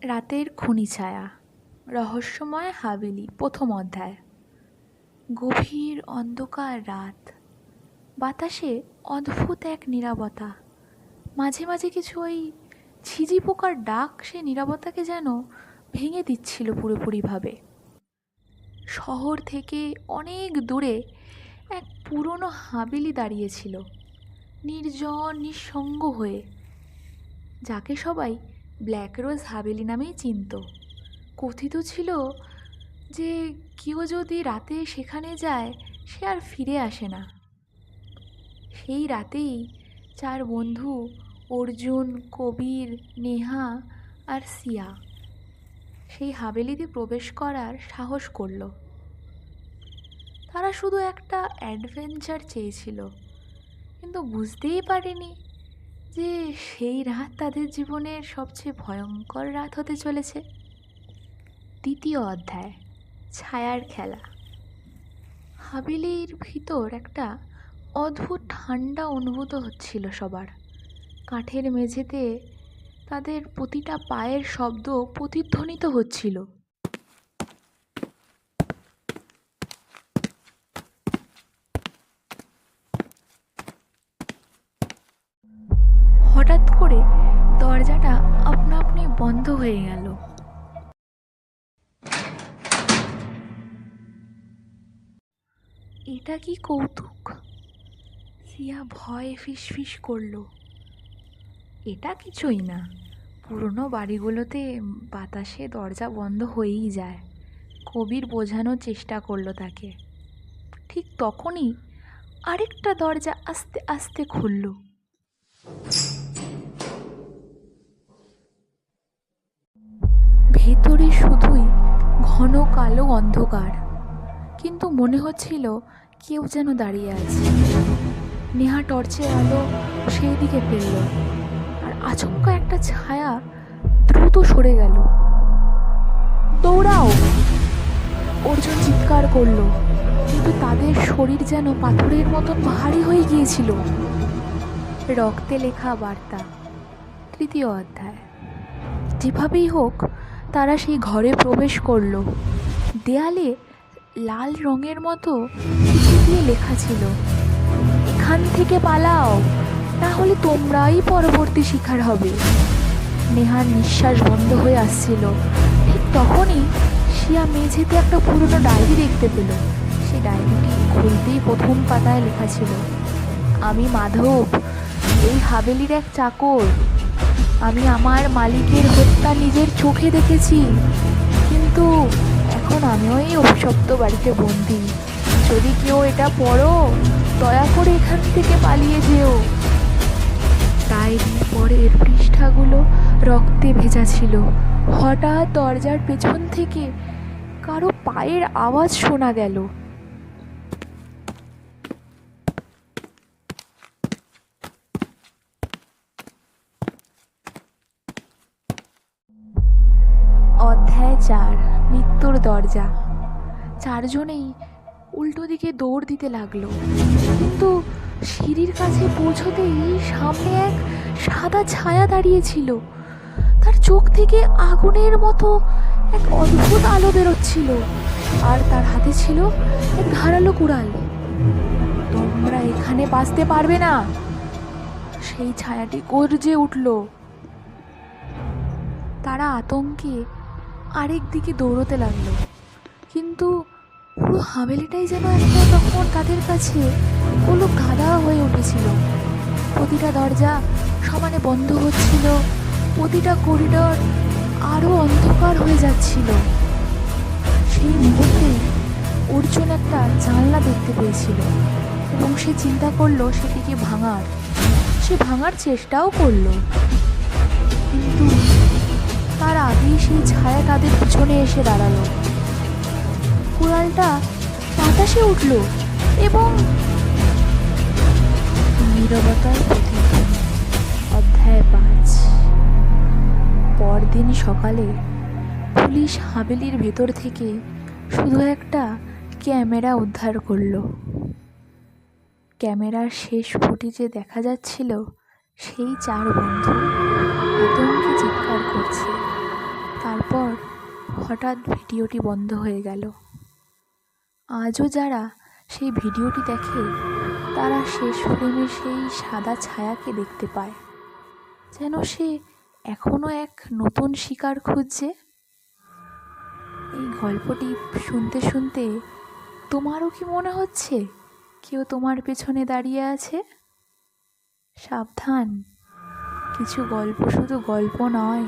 রাতের খনি ছায়া, রহস্যময় হাভেলি, প্রথম অধ্যায়। গভীর অন্ধকার রাত, বাতাসে অদ্ভুত এক নীরবতা। মাঝে মাঝে কিছু ওই ঝিঝি পোকার ডাক সে নীরবতাকে যেন ভেঙে দিচ্ছিল পুরোপুরিভাবে। শহর থেকে অনেক দূরে এক পুরনো হাভেলি দাঁড়িয়েছিল, নির্জন নিঃসঙ্গ হয়ে, যাকে সবাই ব্ল্যাক রোজ হাভেলি নামেই চিনত। কথিত ছিল যে কেউ যদি রাতে সেখানে যায় সে আর ফিরে আসে না। সেই রাতেই চার বন্ধু অর্জুন, কবির, নেহা আর সিয়া সেই হাভেলিতে প্রবেশ করার সাহস করল। তারা শুধু একটা অ্যাডভেঞ্চার চেয়েছিল, কিন্তু বুঝতেই পারেনি যে সেই রাত তাদের জীবনের সবচেয়ে ভয়ঙ্কর রাত হতে চলেছে। দ্বিতীয় অধ্যায়, ছায়ার খেলা। হাভেলির ভিতর একটা অদ্ভুত ঠান্ডা অনুভূত হচ্ছিল সবার। কাঠের মেঝেতে তাদের প্রতিটা পায়ের শব্দ প্রতিধ্বনিত হচ্ছিল। হঠাৎ করে দরজাটা আপনা আপনি বন্ধ হয়ে গেল। এটা কি কৌতুক? সিয়া ভয়ে ফিসফিস করলো। এটা কিছুই না, পুরনো বাড়িগুলোতে বাতাসে দরজা বন্ধ হয়েই যায়। কবির বোঝানোর চেষ্টা করলো তাকে। ঠিক তখনই আরেকটা দরজা আস্তে আস্তে খুলল। ভেতরে শুধুই ঘন কালো অন্ধকার, কিন্তু মনে হচ্ছিল কেউ যেন দাঁড়িয়ে আছে। নেহা টর্চের আলো সেই দিকে ফেলল, আর আচমকা একটা ছায়া দ্রুত সরে গেল। দৌড়াও! অর্জুন চিৎকার করলো, কিন্তু তাদের শরীর যেন পাথরের মতন ভারী হয়ে গিয়েছিল। রক্তে লেখা বার্তা, তৃতীয় অধ্যায়। যেভাবেই হোক তারা সেই ঘরে প্রবেশ করলো। দেয়ালে লাল রঙের মতো কিছু দিয়ে লেখা ছিল, এখান থেকে পালাও, না হলে তোমরাই পরবর্তী শিকার হবে। নেহার নিঃশ্বাস বন্ধ হয়ে আসছিল। ঠিক তখনই শিয়া মেঝেতে একটা পুরনো ডায়েরি দেখতে পেল। সেই ডায়েরিটি খুলতেই প্রথম পাতায় লেখা ছিল, আমি মাধব, এই হাভেলির এক চাকর। আমি আমার মালিকের হত্যা নিজের চোখে দেখেছি, কিন্তু এখন আমিও এই অভিশপ্ত বাড়িতে বন্দি। যদি কেউ এটা পড়ো, দয়া করে এখান থেকে পালিয়ে যেও। ডায়েরির পরের পৃষ্ঠাগুলো রক্তে ভেজা ছিল। হঠাৎ দরজার পেছন থেকে কারো পায়ের আওয়াজ শোনা গেল। অধ্যায় 4, মৃত্যুর দরজা। চারজনেই উল্টো দিকে দৌড় দিতে লাগলো, কিন্তু সিঁড়ির কাছে পৌঁছতেই সামনে এক সাদা ছায়া দাঁড়িয়েছিল। তার চোখ থেকে আগুনের মতো এক অদ্ভুত আলো বেরোচ্ছিল, আর তার হাতে ছিল এক ধারালো কুড়াল। তোমরা এখানে বাঁচতে পারবে না, সেই ছায়াটি গর্জে উঠল। তারা আতঙ্কে আরেক দিকে দৌড়তে লাগলো, কিন্তু পুরো হাভেলিটাই যেন একটা তখন তাদের কাছে গোলক ধাঁধা হয়ে উঠেছিল। প্রতিটা দরজা সমানে বন্ধ হচ্ছিল, প্রতিটা করিডর আরও অন্ধকার হয়ে যাচ্ছিল। সেই মুহূর্তে অর্জুন একটা জানলা দেখতে পেয়েছিল, এবং সে চিন্তা করলো সেটিকে ভাঙার। সে ভাঙার চেষ্টাও করলো, কিন্তু তার আগেই সেই ছায়া তাদের পিছনে এসে দাঁড়ালো। কুড়ালটা বাতাসে উঠল এবং নীরবতার প্রতিধ্বনি। অধ্যায় 5। পরদিন সকালে পুলিশ হাভেলির ভেতর থেকে শুধু একটা ক্যামেরা উদ্ধার করলো। ক্যামেরার শেষ ফুটেজে দেখা যাচ্ছিল সেই চার বন্ধু আতঙ্কে চিৎকার করছে। হঠাৎ ভিডিওটি বন্ধ হয়ে গেল। আজও যারা সেই ভিডিওটি দেখে তারা শেষ ফ্রেমে সেই সাদা ছায়াকে দেখতে পায়, যেন সে এখনো এক নতুন শিকার খুঁজছে। এই গল্পটি শুনতে শুনতে তোমারও কি মনে হচ্ছে কেউ তোমার পেছনে দাঁড়িয়ে আছে? সাবধান, কিছু গল্প শুধু গল্প নয়,